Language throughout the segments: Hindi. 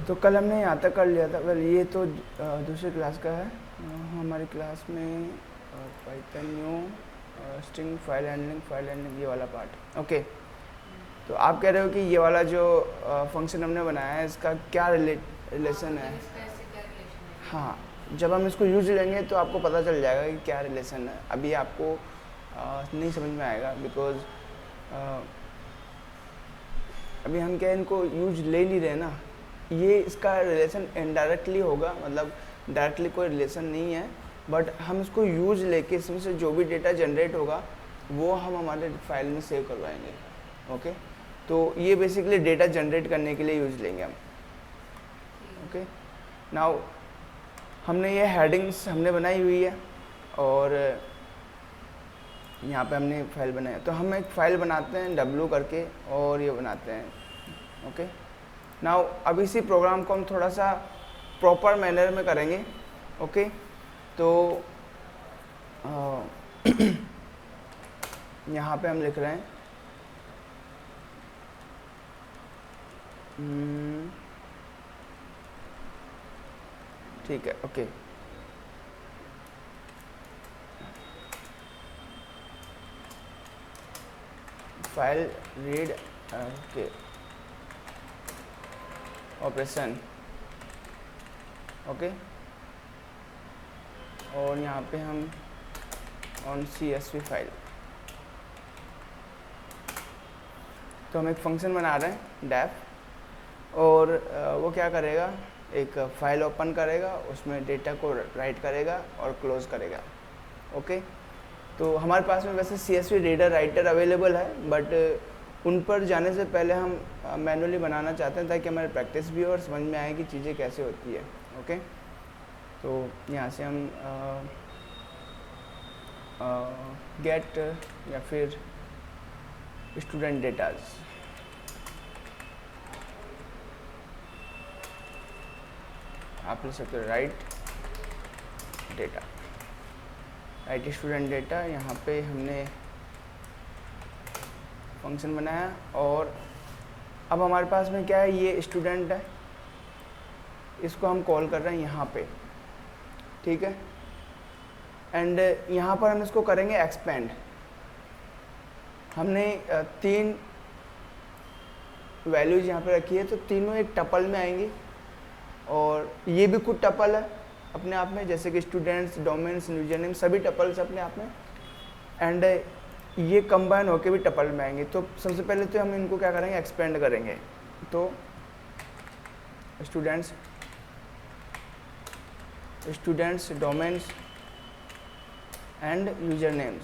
तो कल हमने यहाँ तक कर लिया था। वेल ये तो दूसरी क्लास का है। हमारी क्लास में Python new string file handling ये वाला पार्ट। ओके, तो आप कह रहे हो कि ये वाला जो फंक्शन हमने बनाया है इसका क्या रिलेशन है? हाँ, जब हम इसको यूज लेंगे तो आपको पता चल जाएगा कि क्या रिलेशन है। अभी आपको नहीं समझ में आएगा, बिकॉज अभी हम क्या इनको यूज ले नहीं रहे ना। ये इसका रिलेशन इनडायरेक्टली होगा, मतलब डायरेक्टली कोई रिलेशन नहीं है, बट हम इसको यूज लेके इसमें से जो भी डेटा जनरेट होगा वो हम हमारे फाइल में सेव करवाएंगे। ओके, तो ये बेसिकली डेटा जनरेट करने के लिए यूज लेंगे हम। ओके, नाउ हमने ये हेडिंग्स हमने बनाई हुई है और यहाँ पे हमने फाइल बनाया। तो हम एक फ़ाइल बनाते हैं w करके और ये बनाते हैं। ओके, नाउ अब इसी प्रोग्राम को हम थोड़ा सा प्रॉपर मैनर में करेंगे। ओके, तो यहाँ पे हम लिख रहे हैं ठीक है। ओके, फाइल रीड के ऑपरेशन। ओके, और यहाँ पे हम ऑन CSV फाइल, तो हम एक फंक्शन बना रहे हैं डेफ, और वो क्या करेगा, एक फाइल ओपन करेगा, उसमें डेटा को राइट करेगा और क्लोज करेगा। ओके, तो हमारे पास में वैसे CSV रीडर राइटर अवेलेबल है, बट उन पर जाने से पहले हम मैनुअली बनाना चाहते हैं ताकि हमारी प्रैक्टिस भी हो और समझ में आए कि चीज़ें कैसे होती है। ओके, तो यहाँ से हम गेट या फिर स्टूडेंट डेटाज, आप ले सकते हो right data, right student data. यहाँ पे हमने फंक्शन बनाया और अब हमारे पास में क्या है, ये स्टूडेंट है, इसको हम कॉल कर रहे हैं यहाँ पे। ठीक है, एंड यहाँ पर हम इसको करेंगे एक्सपेंड। हमने 3 वैल्यूज यहाँ पे रखी है, तो तीनों एक टपल में आएंगी और ये भी खुद टपल है अपने आप में, जैसे कि स्टूडेंट्स, डोमेन्स, यूजर नेम सभी टपल्स अपने आप में, एंड ये कंबाइन होके भी टपल में आएंगे। तो सबसे पहले तो हम इनको क्या करेंगे, एक्सपेंड करेंगे। तो students domains and user names,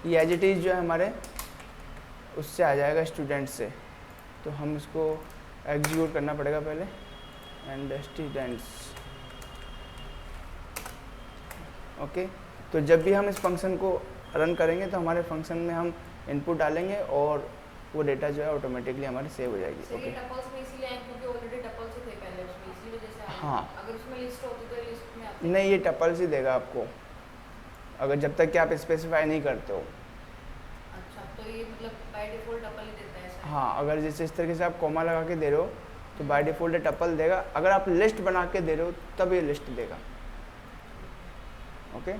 ये एज इट इज़ जो है हमारे उससे आ जाएगा स्टूडेंट से। तो हम इसको एग्जीक्यूट करना पड़ेगा पहले, एंड स्टूडेंट्स। ओके, तो जब भी हम इस फंक्शन को रन करेंगे तो हमारे फंक्शन में हम इनपुट डालेंगे और वो डेटा जो है ऑटोमेटिकली हमारी सेव हो जाएगी। ओके, हाँ, अगर उसमें लिस्ट होती तो लिस्ट में आती नहीं, ये टपल्स ही देगा आपको, अगर जब तक कि आप स्पेसिफाई नहीं करते हो। अच्छा, तो ये मतलब बाय डिफॉल्ट टपल ही देता है ऐसा? हाँ, अगर जैसे इस तरीके से आप कॉमा लगा के दे रहे हो तो बाय डिफॉल्ट टपल देगा। अगर आप लिस्ट बना के दे रहे हो तब ये लिस्ट देगा। ओके,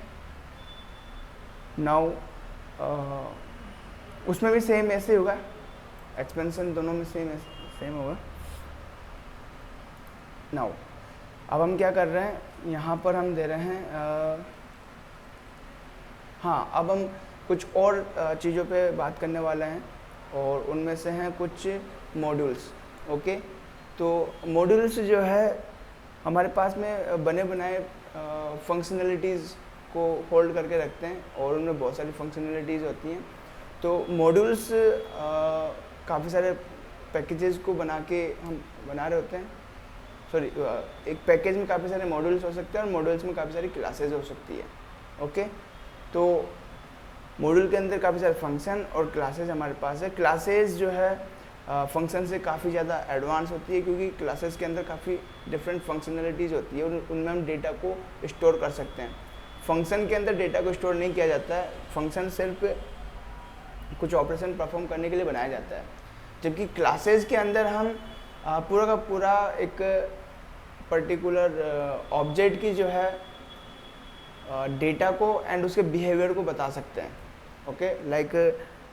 नाउ उसमें भी सेम ऐसे होगा, एक्सपेंशन दोनों में सेम होगा। नाउ अब हम क्या कर रहे हैं, यहाँ पर हम दे रहे हैं हाँ, अब हम कुछ और चीज़ों पे बात करने वाले हैं और उनमें से हैं कुछ मॉड्यूल्स। ओके, तो मॉड्यूल्स जो है हमारे पास में बने बनाए फंक्शनलिटीज़ को होल्ड करके रखते हैं और उनमें बहुत सारी फंक्शनलिटीज़ होती हैं। तो मॉड्यूल्स काफ़ी सारे पैकेजेस को बना के हम बना रहे होते हैं। सॉरी, एक पैकेज में काफ़ी सारे मॉड्यूल्स हो सकते हैं और मॉड्यूल्स में काफ़ी सारी क्लासेज हो सकती है। ओके, तो मॉड्यूल के अंदर काफ़ी सारे फंक्शन और क्लासेज हमारे पास है। क्लासेज जो है फंक्शन से काफ़ी ज़्यादा एडवांस होती है, क्योंकि क्लासेस के अंदर काफ़ी डिफरेंट फंक्शनलिटीज़ होती है और उनमें हम डेटा को स्टोर कर सकते हैं। फंक्शन के अंदर डेटा को स्टोर नहीं किया जाता है, फंक्शन सिर्फ कुछ ऑपरेशन परफॉर्म करने के लिए बनाया जाता है। जबकि क्लासेस के अंदर हम पूरा का पूरा एक पर्टिकुलर ऑब्जेक्ट की जो है डेटा को एंड उसके बिहेवियर को बता सकते हैं। ओके, लाइक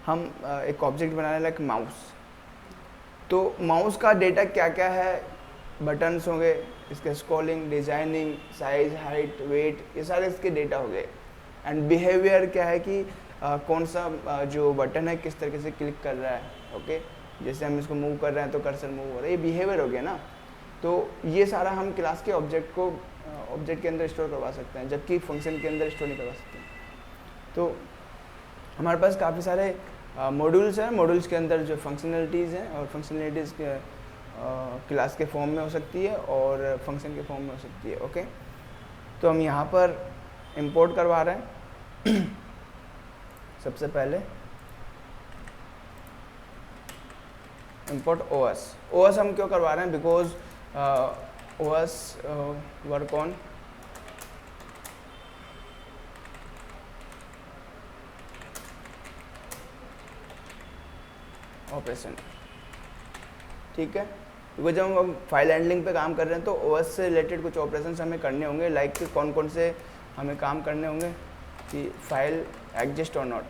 हम एक ऑब्जेक्ट बना रहे हैं लाइक माउस, तो माउस का डेटा क्या क्या है, बटन्स होंगे, इसके scrolling, designing, size, height, weight, ये सारे इसके डेटा हो गए। एंड बिहेवियर क्या है कि कौन सा जो बटन है किस तरीके से क्लिक कर रहा है। ओके, जैसे हम इसको मूव कर रहे हैं तो कर्सर मूव हो रहा है, ये बिहेवियर हो गया ना। तो ये सारा हम क्लास के ऑब्जेक्ट को ऑब्जेक्ट के अंदर स्टोर करवा सकते हैं, जबकि फंक्शन के अंदर स्टोर नहीं करवा सकते। तो हमारे पास काफ़ी सारे मॉड्यूल्स हैं, मॉड्यूल्स के अंदर जो फंक्शनलिटीज़ हैं, और फंक्शनलिटीज़ के क्लास के फॉर्म में हो सकती है और फंक्शन के फॉर्म में हो सकती है। ओके, तो हम यहाँ पर इंपोर्ट करवा रहे हैं। सबसे पहले इंपोर्ट ओएस। ओएस हम क्यों करवा रहे हैं? Because OS work on operation, ठीक है। बिकॉज जब हम फाइल हैंडलिंग पे काम कर रहे हैं तो ओएस से रिलेटेड कुछ ऑपरेशंस हमें करने होंगे, लाइक कौन कौन से हमें काम करने होंगे कि फाइल एग्जिस्ट और नॉट।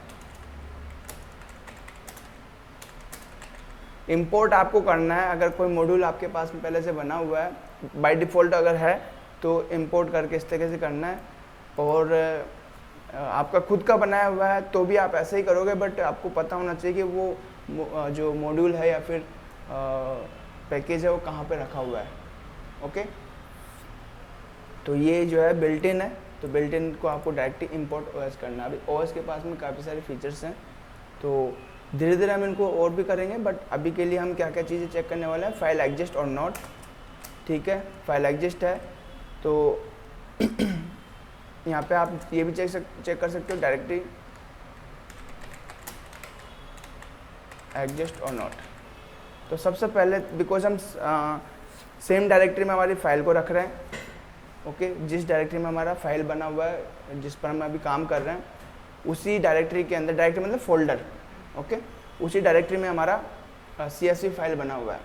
इंपोर्ट आपको करना है, अगर कोई मॉड्यूल आपके पास में पहले से बना हुआ है बाय डिफ़ॉल्ट अगर है तो इंपोर्ट करके इस तरीके से करना है, और आपका खुद का बनाया हुआ है तो भी आप ऐसे ही करोगे, बट आपको पता होना चाहिए कि वो जो मॉड्यूल है या फिर पैकेज है वो कहाँ पे रखा हुआ है। ओके, तो ये जो है बिल्ट इन है, तो बिल्ट इन को आपको डायरेक्टली इंपोर्ट ओएस करना है। अभी ओएस के पास में काफ़ी सारे फीचर्स हैं, तो धीरे धीरे हम इनको और भी करेंगे, बट अभी के लिए हम क्या क्या चीज़ें चेक करने वाले हैं। फाइल एग्जिस्ट और नॉट, ठीक है, फाइल एग्जिस्ट है तो यहाँ पे आप ये भी चेक कर सकते हो डायरेक्टली एग्जिस्ट और नॉट। तो सबसे पहले बिकॉज हम सेम डायरेक्टरी में हमारी फाइल को रख रहे हैं, ओके, जिस डायरेक्टरी में हमारा फाइल बना हुआ है जिस पर हम अभी काम कर रहे हैं उसी डायरेक्टरी के अंदर, डायरेक्टरी मतलब फोल्डर, ओके, उसी डायरेक्टरी में हमारा CSV फाइल बना हुआ है।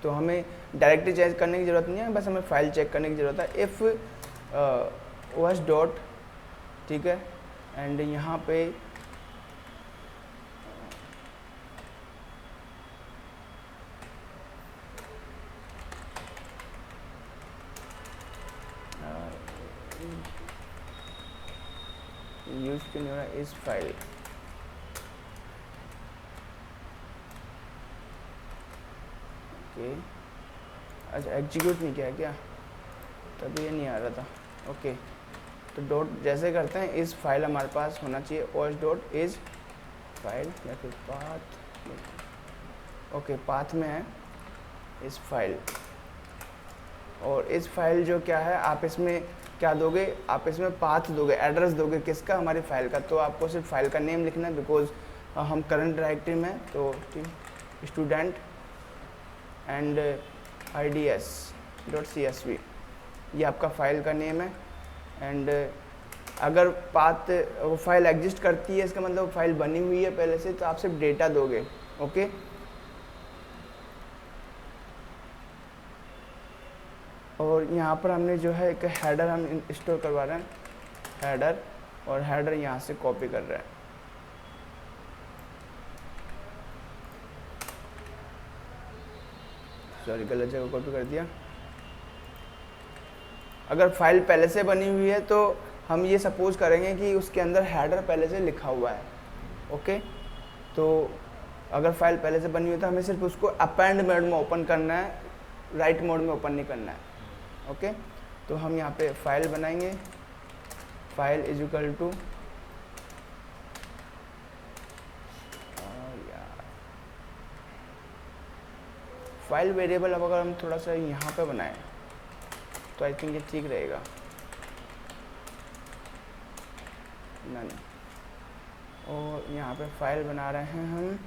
तो हमें डायरेक्टरी चेंज करने की ज़रूरत नहीं है, बस हमें फाइल चेक करने की ज़रूरत है। इफ़ OS डॉट, ठीक है, एंड यहाँ पे यूज करने वाला इस फाइल, ओके, अच्छा एग्जीक्यूट नहीं किया क्या, तभी ये नहीं आ रहा था। ओके, तो डॉट जैसे करते हैं, इस फाइल हमारे पास होना चाहिए OS डॉट इज फाइल या फिर पाथ, ओके, पाथ में है इस फाइल। और इस फाइल जो क्या है, आप इसमें क्या दोगे, आप इसमें पाथ दोगे, एड्रेस दोगे, किसका, हमारी फाइल का। तो आपको सिर्फ फाइल का नेम लिखना है, बिकॉज हम करंट डायरेक्टरी में, तो स्टूडेंट एंड IDS.CSV ये आपका फाइल का नेम है। एंड अगर पाथ वो फाइल एग्जिस्ट करती है, इसका मतलब फाइल बनी हुई है पहले से, तो आप सिर्फ डेटा दोगे। ओके, और यहाँ पर हमने जो है एक हेडर हम इंस्टॉल करवा रहे हैं, हेडर, और हेडर यहाँ से कॉपी कर रहे हैं। सॉरी, गलत जगह कॉपी कर दिया। अगर फाइल पहले से बनी हुई है तो हम ये सपोज करेंगे कि उसके अंदर हेडर पहले से लिखा हुआ है। ओके, तो अगर फाइल पहले से बनी हुई है तो हमें सिर्फ उसको अपेंड मोड में ओपन करना है, राइट मोड में ओपन नहीं करना है। ओके, तो हम यहाँ पे फाइल बनाएंगे, file is equal to file variable. अब अगर हम थोड़ा सा यहाँ पे बनाएं तो आई थिंक ये ठीक रहेगा। नन, और यहाँ पे फाइल बना रहे हैं हम,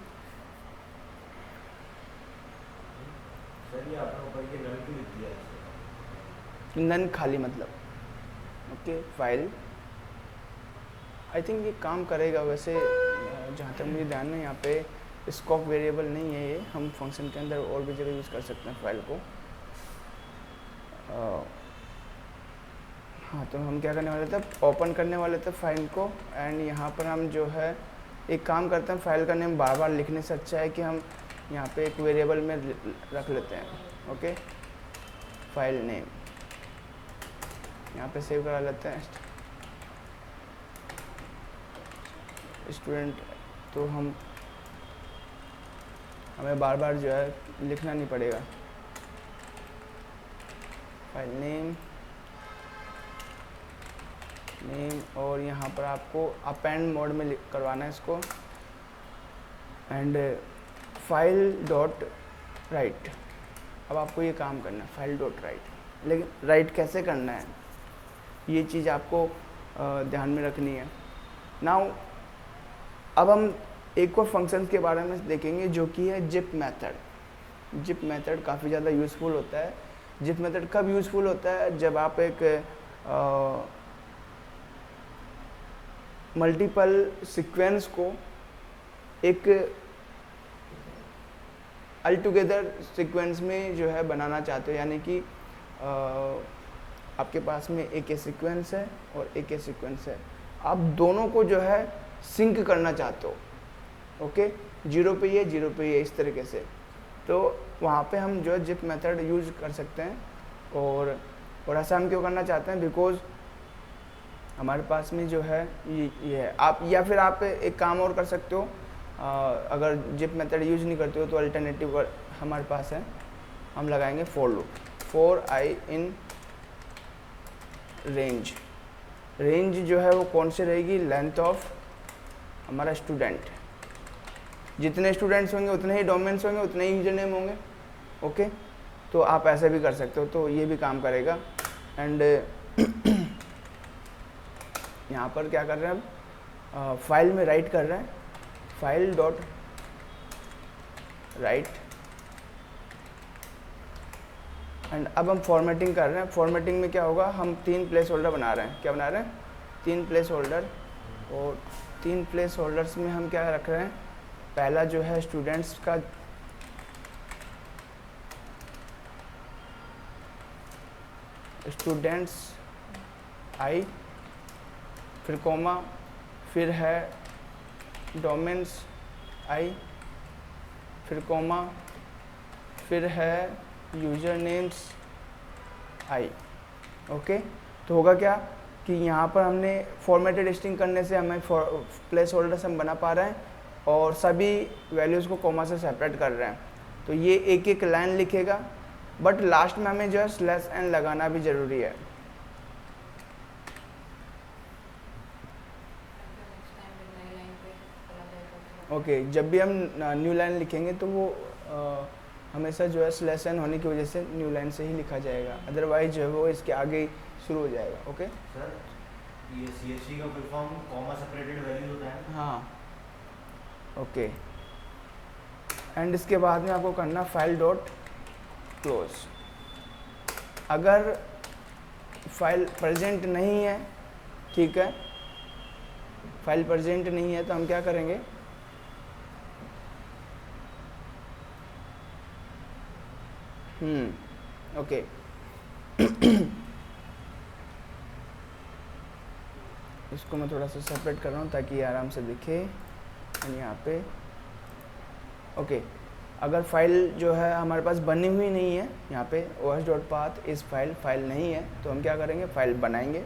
नन खाली मतलब। ओके, फाइल आई थिंक ये काम करेगा वैसे, जहाँ तक मुझे ध्यान है। यहाँ पे स्कोप वेरिएबल नहीं है ये, हम फंक्शन के अंदर और भी जगह यूज़ कर सकते हैं फाइल को। हाँ, तो हम क्या करने वाले थे, ओपन करने वाले थे फाइल को, एंड यहाँ पर हम जो है एक काम करते हैं, फाइल का नेम बार बार लिखने से अच्छा है कि हम यहाँ पे एक वेरिएबल में रख लेते हैं। ओके, फाइल नेम यहाँ पे सेव करा लेते हैं स्टूडेंट, तो हमें बार बार जो है लिखना नहीं पड़ेगा। फाइल नेम और यहाँ पर आपको अपेंड मोड में करवाना है इसको, एंड फाइल डॉट राइट। अब आपको ये काम करना है फाइल डॉट राइट, लेकिन राइट कैसे करना है ये चीज़ आपको ध्यान में रखनी है। नाउ अब हम एक और फंक्शन के बारे में देखेंगे जो कि है जिप मेथड। जिप मेथड काफ़ी ज़्यादा यूज़फुल होता है। जिप मेथड कब यूज़फुल होता है, जब आप एक मल्टीपल सीक्वेंस को एक ऑल टुगेदर सीक्वेंस में जो है बनाना चाहते हो, यानी कि आपके पास में एक सीक्वेंस है और एक सीक्वेंस है, आप दोनों को जो है सिंक करना चाहते हो। ओके, 0 पे ये 0 पे ये, इस तरीके से, तो वहाँ पे हम जो है जिप मेथड यूज़ कर सकते हैं। और ऐसा हम क्यों करना चाहते हैं, बिकॉज हमारे पास में जो है ये है। आप या फिर आप एक काम और कर सकते हो, अगर जिप मेथड यूज नहीं करते हो तो अल्टरनेटिव हमारे पास है, हम लगाएंगे for loop, for I in range. Range जो है वो कौन से रहेगी, लेंथ ऑफ हमारा स्टूडेंट, जितने स्टूडेंट्स होंगे उतने ही डोमेन्स होंगे, उतने ही यूजर नेम होंगे। ओके, तो आप ऐसे भी कर सकते हो, तो ये भी काम करेगा। एंड यहाँ पर क्या कर रहे हैं, अब फाइल में राइट कर रहे हैं, फाइल डॉट राइट, एंड अब हम फॉर्मेटिंग कर रहे हैं। फॉर्मेटिंग में क्या होगा, हम 3 प्लेस होल्डर बना रहे हैं। क्या बना रहे हैं, 3 प्लेस होल्डर, और 3 प्लेस होल्डर्स में हम क्या रख रहे हैं, पहला जो है स्टूडेंट्स का स्टूडेंट्स आई, फिर कॉमा, फिर है डोमेन्स आई, फिर कॉमा, फिर है यूजर नेम्स आई। ओके, तो होगा क्या कि यहाँ पर हमने फॉर्मेटेड स्ट्रिंग करने से हमें प्लेस होल्डर्स हम बना पा रहे हैं और सभी वैल्यूज़ को कॉमा से सेपरेट कर रहे हैं। तो ये एक एक लाइन लिखेगा, बट लास्ट में हमें जो है स्लैश एन लगाना भी ज़रूरी है। ओके, जब भी हम न्यू लाइन लिखेंगे तो वो हमेशा जो है स्लैश एन होने की वजह से न्यू लाइन से ही लिखा जाएगा, अदरवाइज जो है वो इसके आगे ही शुरू हो जाएगा। ओके सर, ये CSV का full form comma separated value होता है। हाँ, ओके, एंड इसके बाद में आपको करना फाइल डॉट क्लोज। अगर फाइल प्रेजेंट नहीं है, ठीक है, फाइल प्रेजेंट नहीं है तो हम क्या करेंगे, ओके, इसको मैं थोड़ा सा सेपरेट कर रहा हूँ ताकि आराम से दिखे। यहाँ पे ओके, अगर फाइल जो है हमारे पास बनी हुई नहीं है, यहाँ पे os.path इस फाइल नहीं है, तो हम क्या करेंगे, फाइल बनाएंगे।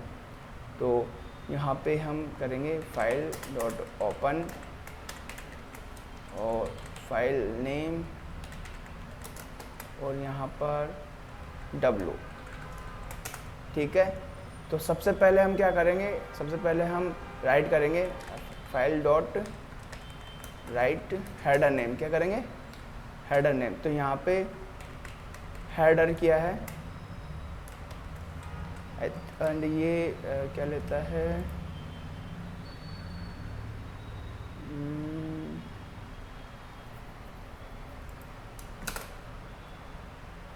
तो यहाँ पे हम करेंगे फाइल डॉट ओपन और फाइल नेम और यहाँ पर w, ठीक है। तो सबसे पहले हम क्या करेंगे, सबसे पहले हम राइट करेंगे file dot right header name. क्या करेंगे, हेडर नेम। तो यहाँ पे हेडर किया है, एंड ये क्या लेता है,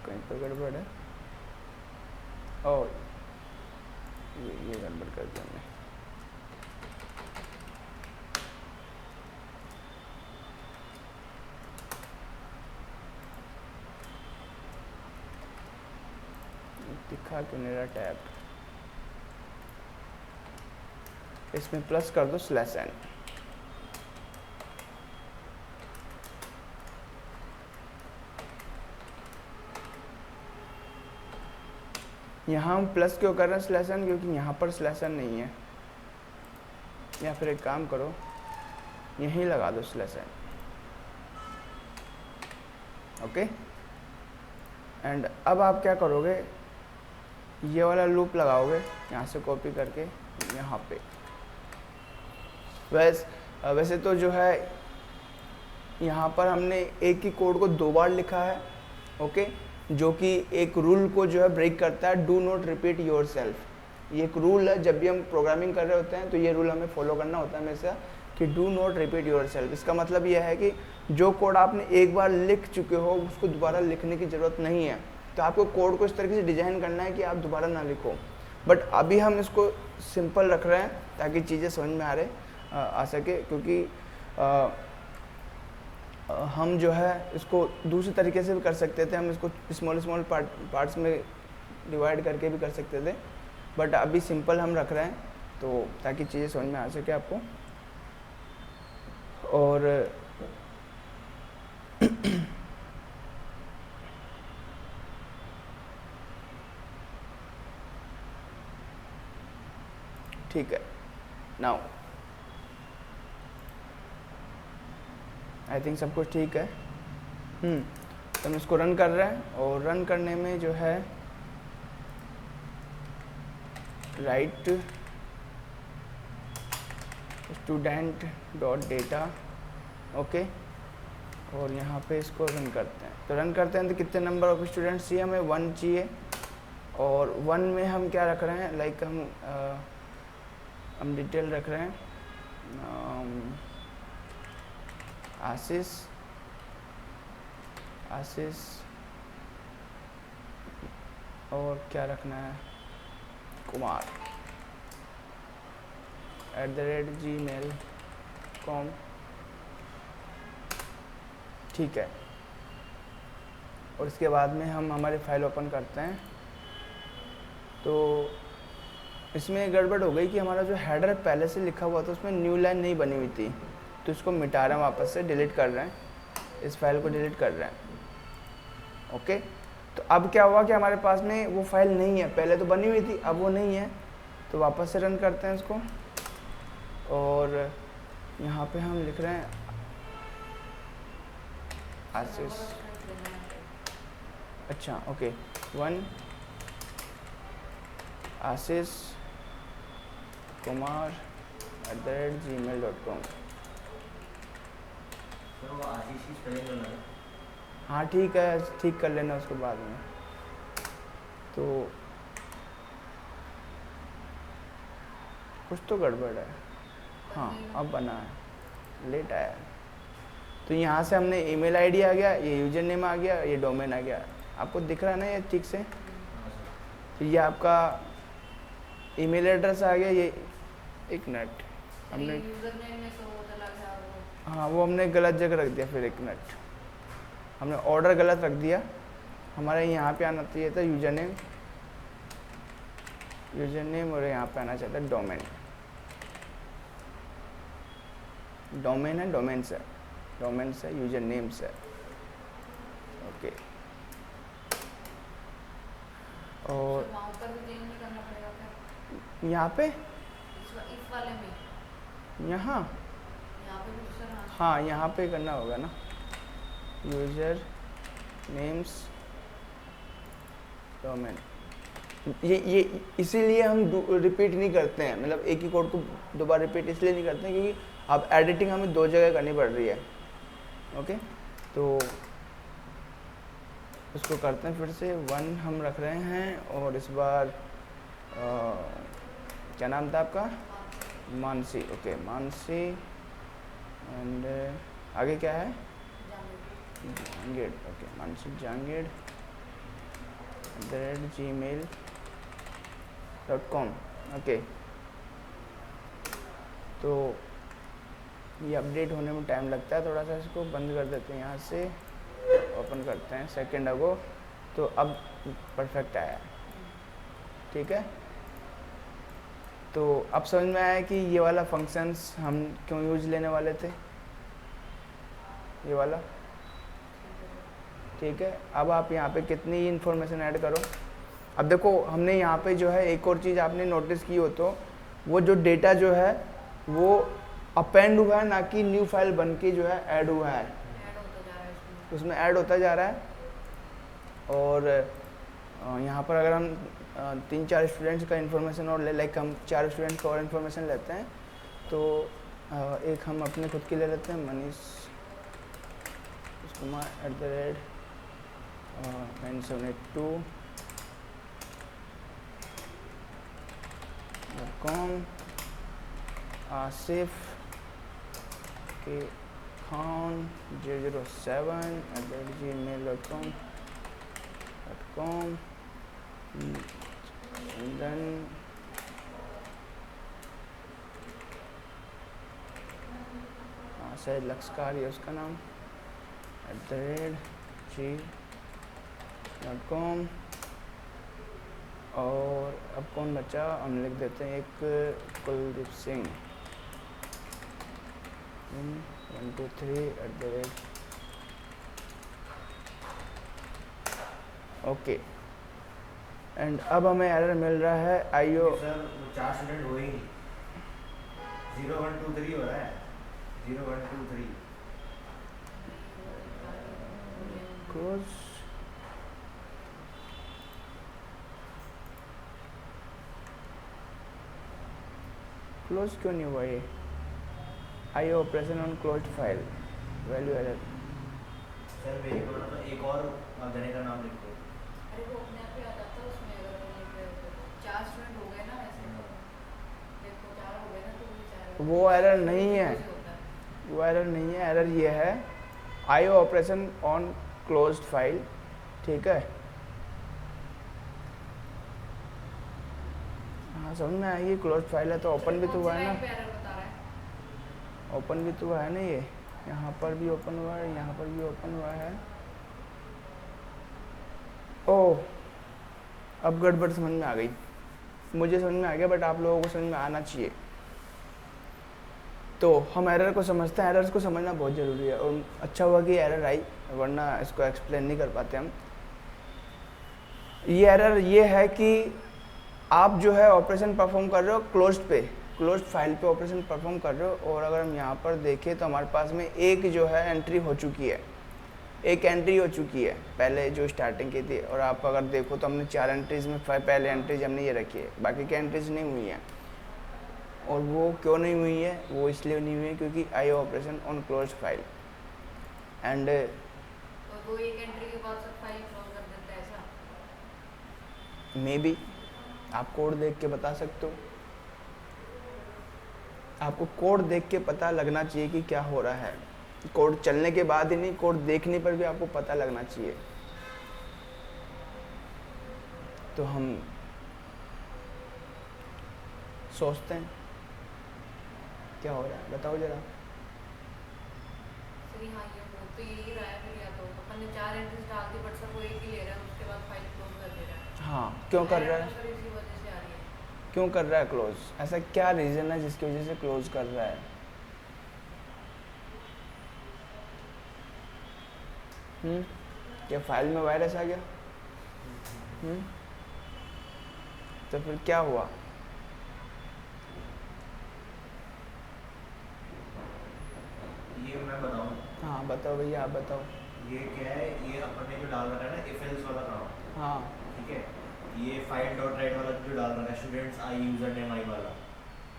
कहीं पर गड़बड़ है, और ये गड़बड़ कर दिया हमने। था क्यूनेरा टैब, इसमें प्लस कर दो /n। यहाँ हम प्लस क्यों कर रहे हैं /n, क्योंकि यहाँ पर /n नहीं है, या फिर एक काम करो यहीं लगा दो /n। ओके, एंड अब आप क्या करोगे, ये वाला लूप लगाओगे यहाँ से कॉपी करके यहाँ पे। वैसे तो जो है यहाँ पर हमने एक ही कोड को 2 बार लिखा है, ओके, जो कि एक रूल को जो है ब्रेक करता है, do not repeat your self. ये एक रूल है, जब भी हम प्रोग्रामिंग कर रहे होते हैं तो ये रूल हमें फॉलो करना होता है हमेशा कि do not repeat your self. इसका मतलब यह है कि जो कोड आपने एक बार लिख चुके हो उसको दोबारा लिखने की ज़रूरत नहीं है। तो आपको कोड को इस तरीके से डिज़ाइन करना है कि आप दोबारा ना लिखो। बट अभी हम इसको सिंपल रख रहे हैं ताकि चीज़ें समझ में आ सके, क्योंकि हम जो है इसको दूसरे तरीके से भी कर सकते थे, हम इसको स्मॉल पार्ट्स में डिवाइड करके भी कर सकते थे, बट अभी सिंपल हम रख रहे हैं तो ताकि चीज़ें समझ में आ सके आपको। और ठीक है, नाउ आई थिंक सब कुछ ठीक है। तो हम इसको रन कर रहे हैं, और रन करने में जो है right student dot data, okay, और यहाँ पे इसको रन करते हैं। तो रन करते हैं तो कितने नंबर ऑफ स्टूडेंट्स चाहिए हमें, 1 चाहिए। और 1 में हम क्या रख रहे हैं, लाइक हम डिटेल रख रहे हैं आशीष और क्या रखना है, कुमार @gmail.com। ठीक है, और इसके बाद में हम हमारी फाइल ओपन करते हैं। तो इसमें गड़बड़ हो गई कि हमारा जो हेडर पहले से लिखा हुआ था उसमें न्यू लाइन नहीं बनी हुई थी, तो इसको मिटा रहे हैं, वापस से डिलीट कर रहे हैं, इस फाइल को डिलीट कर रहे हैं। ओके, तो अब क्या हुआ कि हमारे पास में वो फाइल नहीं है, पहले तो बनी हुई थी, अब वो नहीं है। तो वापस से रन करते हैं इसको, और यहाँ पे हम लिख रहे हैं आशीष, अच्छा okay, 1 Ashish Kumar @gmail.com। Sir वो आशीष की स्पेलिंग गलत है। हाँ ठीक है, ठीक कर लेना उसको बाद में। तो कुछ तो गड़बड़ है, हाँ अब बना है, लेट आया। तो यहाँ से हमने ईमेल आईडी आ गया, ये यूजर नेम आ गया, ये डोमेन आ गया, आपको दिख रहा है ना ये ठीक से। तो ये आपका ईमेल एड्रेस आ गया, ये एक मिनट हमने यूजर नेम में तो वो चला गया वो। हाँ वो हमने गलत जगह रख दिया, फिर एक मिनट हमने ऑर्डर गलत रख दिया। हमारे यहाँ पे आना चाहिए था यूजर नेम, और यहाँ पे आना चाहिए था डोमेन है, डोमेन से यूजर नेम से। ओके, और वहाँ पर भी चेंज नहीं करना पड़ेगा क्या? यहाँ पे इस वाले में यहाँ पे भी दूसरा हाँ यहाँ पे करना होगा ना, यूजर नेम्स डोमेन। ये इसीलिए हम रिपीट नहीं करते हैं, मतलब एक ही कोड को दोबारा रिपीट इसलिए नहीं करते हैं क्योंकि अब एडिटिंग हमें 2 जगह करनी पड़ रही है। ओके, तो इसको करते हैं फिर से, 1 हम रख रहे हैं, और इस बार क्या नाम था आपका, मानसी। ओके मानसी, एंड आगे क्या है, Jahangir. Okay Mansi Jahangir @gmail.com। Okay, तो ये अपडेट होने में टाइम लगता है थोड़ा सा, इसको बंद कर देते हैं, यहाँ से ओपन करते हैं सेकेंड अगो। तो अब परफेक्ट आया। ठीक है। तो अब समझ में आया कि ये वाला फंक्शंस हम क्यों यूज लेने वाले थे, ये वाला, ठीक है। अब आप यहाँ पे कितनी इन्फॉर्मेशन ऐड करो। अब देखो हमने यहाँ पे जो है एक और चीज़ आपने नोटिस की हो तो वो जो डेटा जो है वो अपेंड हुआ है, ना कि न्यू फाइल बन के जो है ऐड हुआ है, ऐड होता जा रहा है उसमें। उसमें ऐड होता जा रहा है। और यहाँ पर अगर हम 3-4 स्टूडेंट्स का इन्फॉर्मेशन और लाइक हम 4 स्टूडेंट्स का और इन्फॉर्मेशन लेते हैं तो एक हम अपने खुद की ले लेते हैं, मनीष कुमार @978.com, आसिफ के खान 007@gmail.com, चंदन शायद लक्ष्कार ये उसका नाम @g.com। और अब कौन बचा, हम लिख देते हैं एक कुलदीप सिंह 123 ओके। एंड अब हमें एरर मिल रहा है आईओ। सर वो 4 स्टूडेंट हो ही नहीं, 0 1 2 3 हो रहा है, 0 1 2 3। क्लोज, क्लोज क्यों नहीं हुआ ये, I operation on closed file value error. Sir मेरे को ना तो एक और जने का नाम लिख दो। अरे वो अपने आप ही आ जाता है उसमें, अगर वो नहीं किया होता तो। 4 स्टूडेंट हो गए ना वैसे, देखो 4 हो गए ना तो वो 4 वो एरर नहीं है, ऐसे होता है। वो एरर नहीं है, एरर ये है आई ऑपरेशन ऑन क्लोज्ड फाइल, ठीक है। हाँ समझ में आएगी, क्लोज फाइल है तो ओपन भी तो हुआ है ना, एरर बता रहा है। ओपन भी तो हुआ है ना, ये यहाँ पर भी ओपन हुआ है, यहाँ पर भी ओपन हुआ है। ओह अब गड़बड़ समझ में आ गई, मुझे समझ में आ गया बट आप लोगों को समझ में आना चाहिए। तो हम एरर को समझते हैं, एरर्स को समझना बहुत ज़रूरी है। और अच्छा हुआ कि एरर आई, वरना इसको एक्सप्लेन नहीं कर पाते हम। ये एरर ये है कि आप जो है ऑपरेशन परफॉर्म कर रहे हो क्लोज्ड पे, क्लोज्ड फाइल पे ऑपरेशन परफॉर्म कर रहे हो। और अगर हम यहाँ पर देखें तो हमारे पास में एक जो है एंट्री हो चुकी है, एक एंट्री हो चुकी है पहले जो स्टार्टिंग की थी। और आप अगर देखो तो हमने 4 एंट्रीज में पहले एंट्रीज हमने ये रखी है, बाकी की एंट्रीज नहीं हुई हैं। और वो क्यों नहीं हुई है, वो इसलिए नहीं हुई है क्योंकि I operation on closed file and और वो एक एंट्री के बाद सब फाइल क्लोज कर देता है ऐसा। मे बी आप कोड देख के बता सकते हो, आपको कोड देख के पता लगना चाहिए कि क्या हो रहा है। कोड चलने के बाद ही नहीं, कोड देखने पर भी आपको पता लगना चाहिए। तो हम सोचते हैं क्या हो रहा है, बताओ जरा। सही हाँ, ये वो तो यही रहा है फिर, या तो अपन ने 4 एंट्रीज डाल दी बट सब वो एक ही ले रहा है, उसके बाद फाइल क्लोज कर दे रहा है। हाँ क्यों कर रहा है, सर इसी वजह से आ रही है। क्यों कर रहा है क्लोज, ऐसा क्या रीज़न है जिसकी वजह से क्लोज कर रहा है। क्या फाइल में वायरस आ गया? तो फिर क्या हुआ? ये मैं बताऊं? हाँ बताओ भैया, आप बताओ। ये क्या है, ये अपन ने जो डाल रखा है ना इफ एल्स वाला काम, हाँ ठीक है। ये फाइल डॉट राइट वाला जो डाल रखा है students I user name I वाला,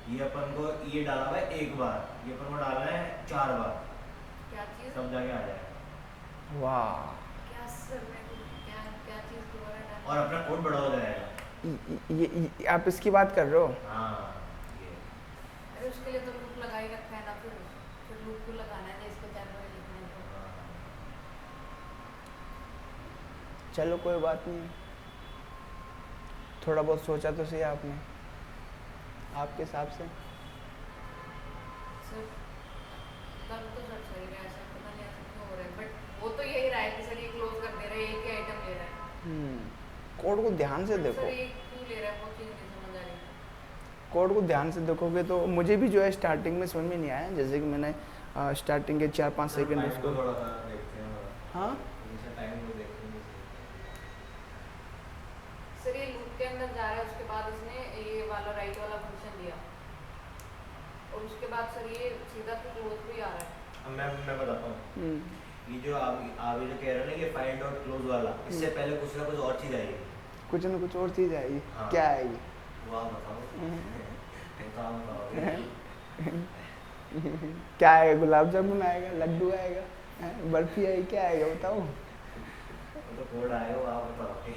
ये अपन को ये डाला हुआ है एक बार, ये अपन को डालना है 4 बार, क्या चीज़? सब जाके आ जाएगा। वाह, क्या सर मेरे को क्या क्या चीज़ दोबारा डालना? और अपना कोड बड़ा हो जाएगा। ये आप इसकी बात कर रहे हो? हाँ ये अरे उसके लिए तो लूप लगा ही रखा है ना, फिर लूप को लगाना है जिसको 4 बार लिखना है तो। चलो कोई बात नहीं, थोड़ा बहुत सोचा तो सही आपने, आपके हिसाब से। सर तब तो सर सही रहा है, सर पता नहीं ऐसा क्यों हो रहा है, बट वो तो यही रहा है कि सर ये क्लोज कर दे रहा है, एक ही आइटम ले रहा है। कोड को ध्यान से सर देखो। एक क्यों ले रहा है, कोड को ध्यान से देखोगे तो मुझे भी जो है स्टार्टिंग में समझ में नहीं आया, जैसे कि मैंने स्टार्टिंग के 4-5 सेकंड टाइम उसको को थोड़ा सा देखते हैं थोड़ा। हाँ जैसे टाइम को देखते हैं। सर ये लूप के अंदर जा रहा है, उसके बाद इसने ये वाला राइट वाला फंक्शन दिया और उसके बाद सर ये सीधा तो क्लोज भी आ रहा है। अब मैं बताता हूँ, हम्म, ये जो आप ये जो कह रहे हो ना कि फाइंड डॉट क्लोज वाला, इससे पहले कुछ ना कुछ और चीज़ आएगी। कुछ ना कुछ और चीज़ आएगी। हाँ। क्या आएगी? वो आप बताओ। नहीं तो आप बताओगे। क्या आएगा? गुलाब जामुन आएगा, लड्डू आएगा, बर्फी आएगी, क्या आएगा बताओ? वो तो कोड आएगा, वो आप बताओगे।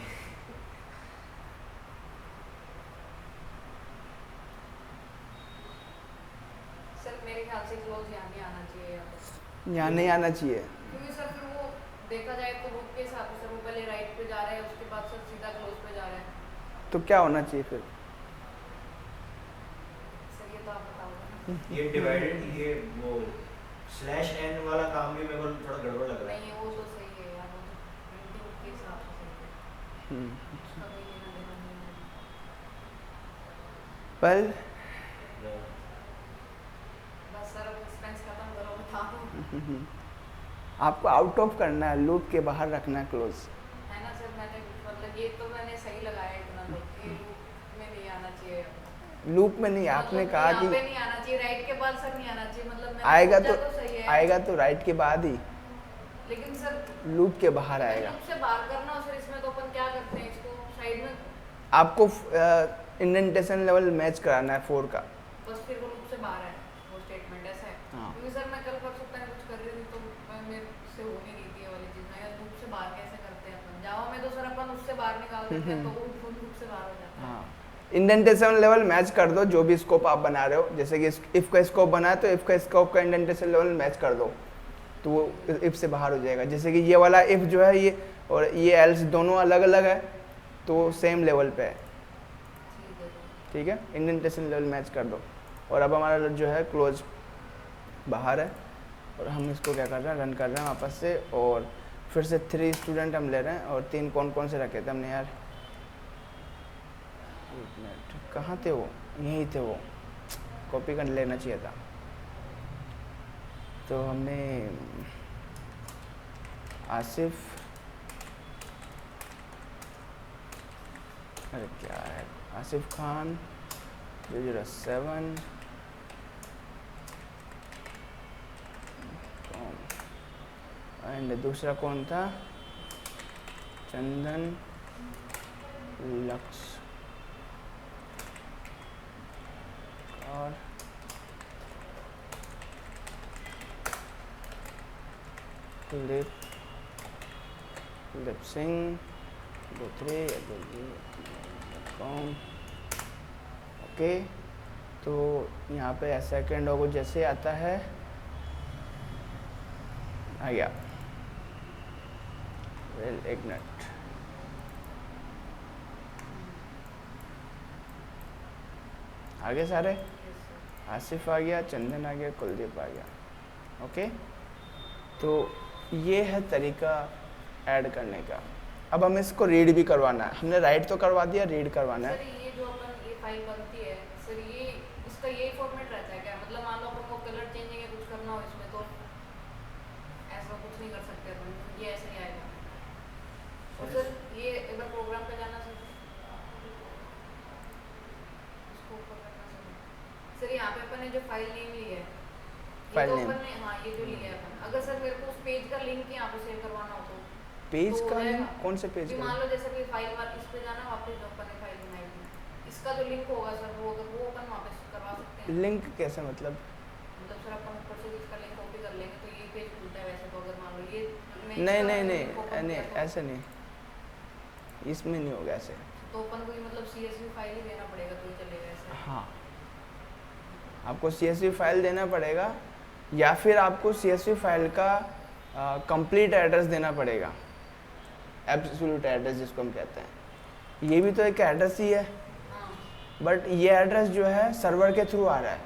सर मेरे ख्याल से क्लोज यहाँ नहीं आना चाहिए यहाँ पर, यहाँ नहीं आना चाहिए। क्योंकि सर फिर वो देखा जाए तो लूप के हिसाब से सर वो पहले राइट पे जा रहा है, उसके बाद सर सीधा क्लोज पे जा रहा है। तो क्या होना चाहिए फिर? सर ये तो आप बताओगे ना। ये डिवाइडेड, ये वो स्लैश एन वाला काम भी मेरे को थोड़ा गड़बड़ लग रहा है। नहीं वो तो सही है यार, वो तो प्रिंटिंग के हिसाब से सही है। हम्म, उसका कोई लेना देना नहीं है। पर बस सर अब सस्पेंस खत्म करो, बता दो। आपको आउट ऑफ करना है, लूप के बाहर रखना है क्लोज। है ना सर, मैंने मतलब ये तो मैंने सही लगाया इतना तो कि लूप में नहीं आना चाहिए। लूप में नहीं, आपने मतलब कहा यहाँ पे कि नहीं आना चाहिए, राइट के बाद सर नहीं आना चाहिए, मतलब मैंने आएगा सोचा तो सही है। आएगा तो राइट के बाद ही, लेकिन सर लूप के बाहर आएगा। लूप से बाहर करना हो सर, इसमें तो अपन क्या करते हैं, इसको साइड में आपको इंडेंटेशन लेवल मैच कराना है 4 का। बस, फिर वो लूप से बाहर है वो स्टेटमेंट, ऐसा है। हाँ। क्योंकि सर मैं कल परसों पहले कुछ कर रही थी तो मेरे से हो नहीं रही थी ये वाली चीज़। मैं यार लूप से बाहर कैसे करते हैं अपन, जावा में तो सर अपन उससे बाहर निकाल देते हैं तो वो लूप से बाहर हो जाता है। हाँ, इंडेंटेशन लेवल मैच कर दो, जो भी स्कोप आप बना रहे हो। जैसे कि इफ का स्कोप बना है तो इफ का स्कोप का इंडेंटेशन लेवल मैच कर दो, तो वो इफ से बाहर हो जाएगा। जैसे कि ये वाला इफ जो है ये और ये एल्स दोनों अलग अलग है, तो सेम लेवल पे है। ठीक है तो। ठीक है, इंडेंटेशन लेवल मैच कर दो। और अब हमारा जो है क्लोज बाहर है और हम इसको क्या कर रहे हैं, रन कर रहे हैं वापस से। और फिर से 3 स्टूडेंट हम ले रहे हैं और 3 कौन कौन से रखे थे हमने यार? एक मिनट, कहाँ थे वो? यहीं थे वो, कॉपी कर लेना चाहिए था। तो हमने आसिफ, अरे क्या है, आसिफ खान 007 एंड दूसरा कौन था? चंदन लक्स और लिप सिंह 23@gmail.com। ओके, तो यहाँ पे सेकंड लोगो जैसे आता है, आ गया। वेल एक मिनट, आगे सारे आसिफ आ गया, चंदन आ गया, कुलदीप आ गया। ओके, तो ये है तरीका ऐड करने का। अब हमें इसको रीड भी करवाना है। हमने राइट तो करवा दिया, रीड करवाना सर है। ये जो अपन ये फाइल बनती है सर, ये इसका यही फॉर्मेट रहता है क्या? मतलब मान लो अपन को कलर चेंजिंग या कुछ करना हो इसमें तो ऐसा कुछ नहीं कर सकते अपन, ये ऐसे ही आएगा। और सर ये एक बार प्रोग्राम पे जाना सर, इसको ऊपर करना सर। सर यहाँ पे अपन ने जो फाइल नेम ली है, ये फाइल तो नेम। अपन ने, हाँ ये जो लिया है अपन, अगर सर मेरे को उस पेज का लिंक यहाँ पे सेव करवाना हो तो पेज तो का हो लिंक? जाएगा? कौन से पेज कि का? मान लो जैसे कि फाइल वाला इस पे जाना, वापस जो अपन ने फाइल बनाई थी, इसका जो लिंक होगा सर, वो अगर वो अपन वापस करवा सकते हैं। लिंक कैसे मतलब? मतलब सर अपन ऊपर से इसका लिंक कॉपी कर लेंगे तो ये पेज खुलता है। वैसे तो अगर मान लो ये नहीं नहीं नहीं नहीं, ऐसे नहीं, इसमें नहीं होगा ऐसे। तो अपन को ये मतलब CSV फाइल ही देना पड़ेगा तो ही चलेगा ऐसे। हाँ, आपको CSV फाइल देना पड़ेगा या फिर आपको CSV फाइल का कंप्लीट एड्रेस देना पड़ेगा, एब्सोल्यूट एड्रेस जिसको हम कहते हैं। ये भी तो एक एड्रेस ही है, हाँ। बट ये एड्रेस जो है सर्वर के थ्रू आ रहा है।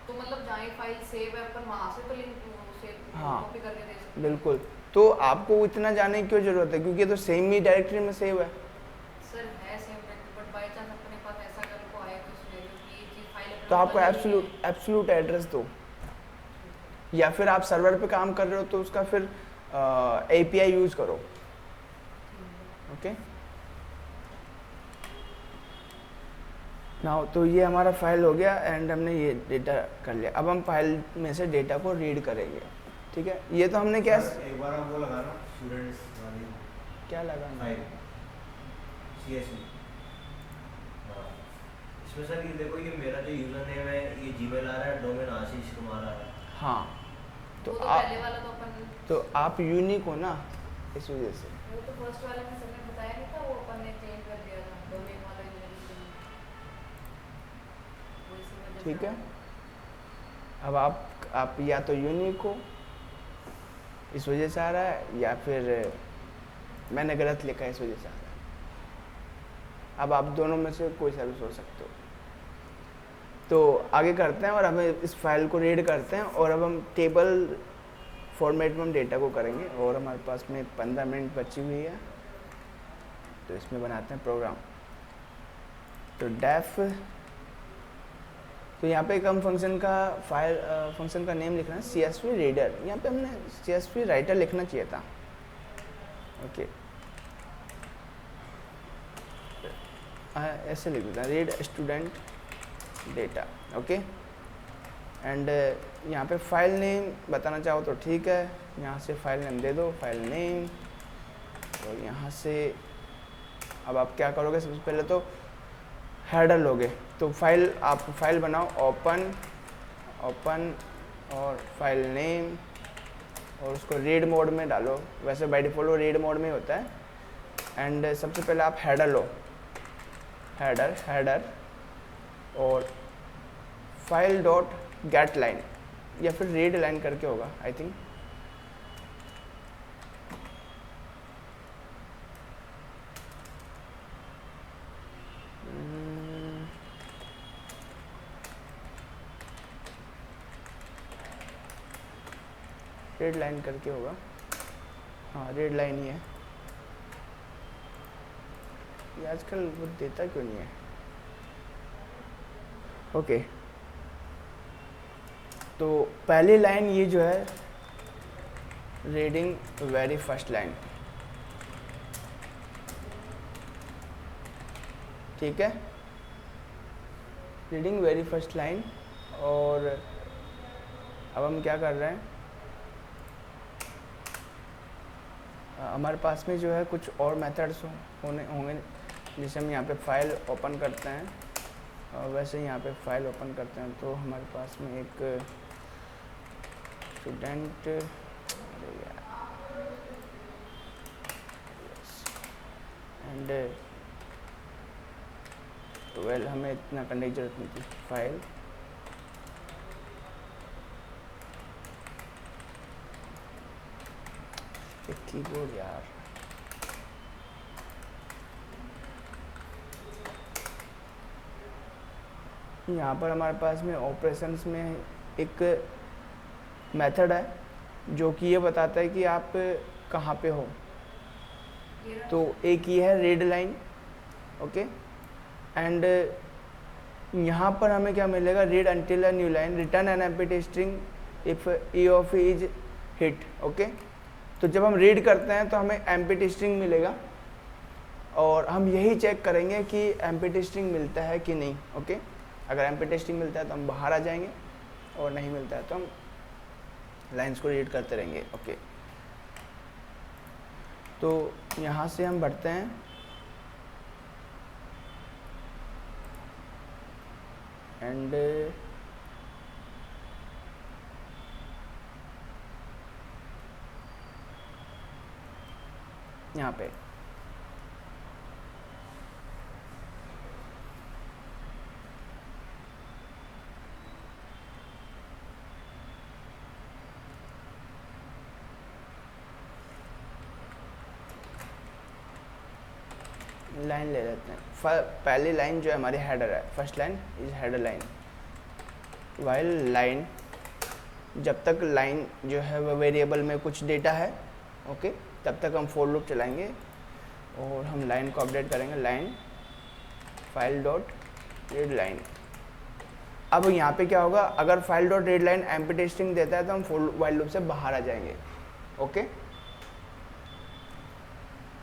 तो मतलब जहाँ ये फाइल सेव है अपन वहाँ से तो लिंक से हाँ। कॉपी करके दे सकते हैं। बिल्कुल, तो आपको इतना जाने की क्यों जरूरत है, क्योंकि ये तो सेम ही डायरेक्टरी में सेव है। सर है सेम, बट बाई चांस अपने पास ऐसा कल को आए तो इसमें तो आपको अलग ही है। एब्सोल्यूट एड्रेस दो, या फिर आप सर्वर पे काम कर रहे हो तो उसका फिर एपीआई यूज़ करो। ओके, नाउ तो ये हमारा फाइल हो गया एंड हमने ये डेटा कर लिया। अब हम फाइल में से डेटा को रीड करेंगे। ठीक है, ये तो हमने क्या सर, एक बार आप वो लगाना स्टूडेंट्स वाली क्या लगाना फाइल CSV। हाँ, इसमें सर ये देखो, ये मेरा जो यूजर नेम है ये जीमेल आ रहा है, डोमेन आशीष कुमार आ रहा है। हाँ, तो वो तो आप पहले वाला तो अपन तो आप यूनिक हो ना, इस वजह से। वो तो फर्स्ट वाले में सबने बताया नहीं था, वो अपन ने चेंज कर दिया था डोमेन वाला यूजर। वो इसी वजह से ठीक है, आया। अब आप या तो यूनिक हो इस वजह से आ रहा है, या फिर मैंने गलत लिखा है इस वजह से आ रहा है। अब आप दोनों में से कोई सा भी सोच सकते हो। तो आगे करते हैं और हमें इस फाइल को रीड करते हैं, और अब हम टेबल फॉर्मेट में हम डेटा को करेंगे। और हमारे पास में 15 मिनट बची हुई है, तो इसमें बनाते हैं प्रोग्राम। तो डेफ, तो यहाँ पे एक हम फंक्शन का नेम लिखना है CSV रीडर। यहाँ पे हमने CSV राइटर लिखना चाहिए था। ओके, ऐसे लिख देता है, read student data. Okay, and यहाँ पे फाइल नेम बताना चाहो तो ठीक है, यहाँ से फाइल नेम दे दो, फाइल नेम। और यहाँ से अब आप क्या करोगे, सबसे पहले तो हेडर लोगे। तो आप फाइल बनाओ, ओपन और फाइल नेम, और उसको रीड मोड में डालो। वैसे बाय डिफ़ॉल्ट वो रीड मोड में होता है। एंड सबसे पहले आप हेडर लो, हेडर और फाइल डॉट गेट लाइन, या फिर रीड लाइन करके होगा आई थिंक। रेड लाइन करके होगा, हाँ रेड लाइन ही है। ये आजकल वो देता क्यों नहीं है। ओके, तो पहली लाइन ये जो है, रीडिंग वेरी फर्स्ट लाइन। ठीक है, रीडिंग वेरी फर्स्ट लाइन। और अब हम क्या कर रहे हैं, हमारे पास में जो है कुछ और मेथड्स होंगे, जैसे हम यहाँ पे फाइल ओपन करते हैं, और वैसे यहाँ पे फाइल ओपन करते हैं तो हमारे पास में एक स्टूडेंट, एंड 12, हमें इतना करने की जरूरत नहीं थी। फाइल कीबोर्ड यार, यहाँ पर हमारे पास में ऑपरेशंस में एक मेथड है जो कि ये बताता है कि आप कहाँ पे हो। तो एक ये है रीड लाइन। ओके, एंड यहाँ पर हमें क्या मिलेगा, read until a new line, return an empty string if E of is hit. Okay, तो जब हम रीड करते हैं तो हमें एम्प्टी स्ट्रिंग मिलेगा, और हम यही चेक करेंगे कि एम्प्टी स्ट्रिंग मिलता है कि नहीं। ओके, अगर एम्प्टी स्ट्रिंग मिलता है तो हम बाहर आ जाएंगे, और नहीं मिलता है तो हम लाइंस को रीड करते रहेंगे। ओके, तो यहाँ से हम बढ़ते हैं, एंड यहाँ पे लाइन ले लेते हैं। पहली लाइन जो है हमारी हेडर है, first line is header line. While line, जब तक लाइन जो है वह वेरिएबल में कुछ डेटा है, ओके, तब तक हम फॉर लूप चलाएंगे, और हम लाइन को अपडेट करेंगे, line file dot read line. अब यहाँ पे क्या होगा, अगर file dot read line empty string देता है तो हम फॉर वाइल लूप से बाहर आ जाएंगे। ओके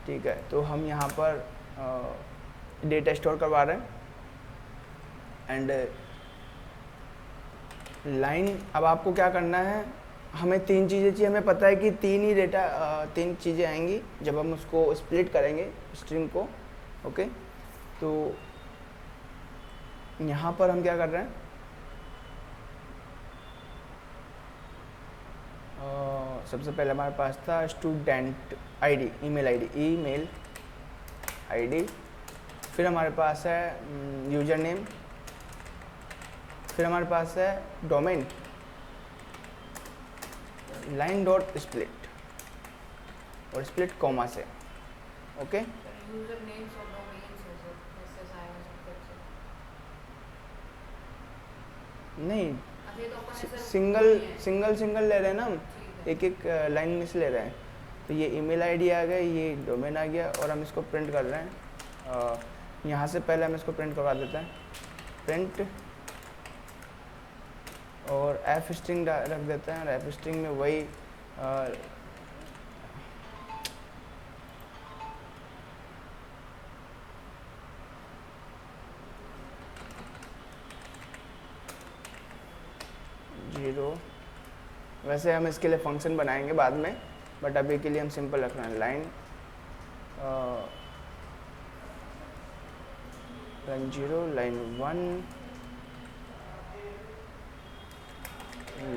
ठीक है, तो हम यहाँ पर डेटा स्टोर करवा रहे हैं एंड लाइन। अब आपको क्या करना है, हमें 3 चीज़ें चाहिए। हमें पता है कि 3 ही डेटा 3 चीज़ें आएंगी जब हम उसको स्प्लिट करेंगे स्ट्रिंग को। ओके तो यहाँ पर हम क्या कर रहे हैं, सबसे पहले हमारे पास था स्टूडेंट आईडी, ईमेल आईडी, फिर हमारे पास है यूजर नेम, फिर हमारे पास है डोमेन, लाइन डॉट स्प्लिट और स्प्लिट कॉमा से। ओके यूजर नेम्स और डोमेन्स है सर, ऐसे आएगा सब कुछ। नहीं, अच्छा ये तो अपन ऐसे सिंगल ले रहे हैं ना हम, ठीक है। एक लाइन में से ले रहे हैं। तो ये ईमेल आईडी आ गया, ये डोमेन आ गया और हम इसको प्रिंट कर रहे हैं। यहाँ से पहले हम इसको प्रिंट करवा देते हैं, प्रिंट और एफ स्ट्रिंग रख देते हैं। और एफ स्ट्रिंग में वही जीरो, वैसे हम इसके लिए फंक्शन बनाएंगे बाद में, बट अभी के लिए हम सिंपल रख रहे हैं लाइन 0, लाइन 1,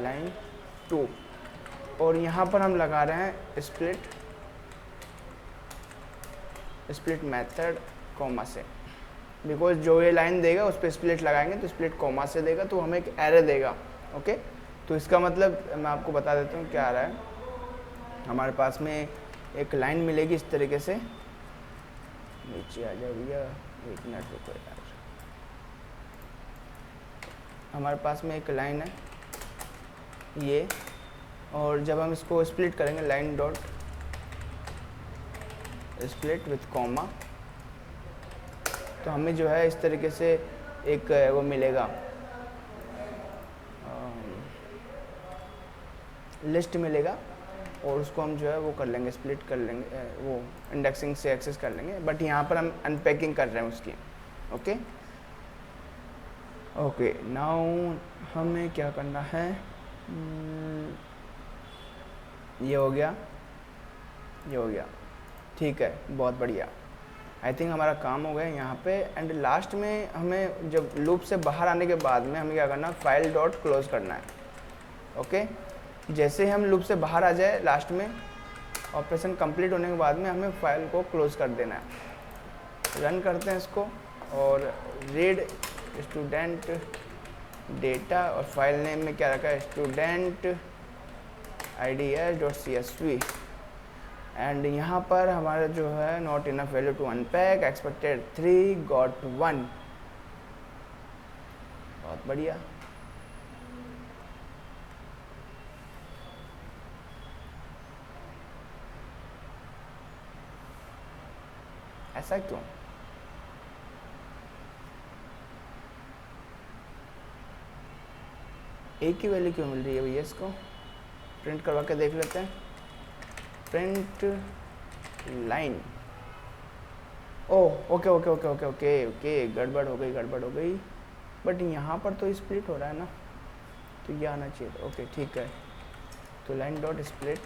लाइन 2 और यहाँ पर हम लगा रहे हैं स्प्लिट मेथड कॉमा से, बिकॉज जो ये लाइन देगा उस पर स्प्लिट लगाएंगे तो स्प्लिट कॉमा से देगा तो हमें एक एरे देगा। ओके तो इसका मतलब मैं आपको बता देता हूँ क्या आ रहा है। हमारे पास में एक लाइन मिलेगी इस तरीके से, नीचे आ जाओ भैया, 1 मिनट रुको यार। हमारे पास में एक लाइन है ये, और जब हम इसको स्प्लिट करेंगे line dot split with comma, तो हमें जो है इस तरीके से एक वो मिलेगा, लिस्ट मिलेगा और उसको हम जो है वो कर लेंगे, स्प्लिट कर लेंगे, वो इंडेक्सिंग से एक्सेस कर लेंगे। बट यहाँ पर हम अनपैकिंग कर रहे हैं उसकी। ओके ओके नाउ हमें क्या करना है, ये हो गया, ये हो गया, ठीक है, बहुत बढ़िया। आई थिंक हमारा काम हो गया यहाँ पे। एंड लास्ट में हमें जब लूप से बाहर आने के बाद में हमें क्या करना है, फाइल डॉट क्लोज करना है। ओके जैसे ही हम लूप से बाहर आ जाए, लास्ट में ऑपरेशन कंप्लीट होने के बाद में हमें फाइल को क्लोज कर देना है। रन करते हैं इसको और रीड स्टूडेंट डेटा और फाइल नेम में क्या रखा है, स्टूडेंट IDS.CSV। एंड यहाँ पर हमारा जो है not enough value to unpack, expected 3 got 1। बहुत बढ़िया। ऐसा क्यों? एक ही वैल्यू क्यों मिल रही है भैया? इसको प्रिंट करवा के देख लेते हैं। Print line, oh okay okay okay okay okay okay गड़बड़ हो गई। बट यहाँ पर तो स्प्लिट हो रहा है ना, तो ये आना चाहिए। ओके ठीक है, तो लाइन डॉट स्प्लिट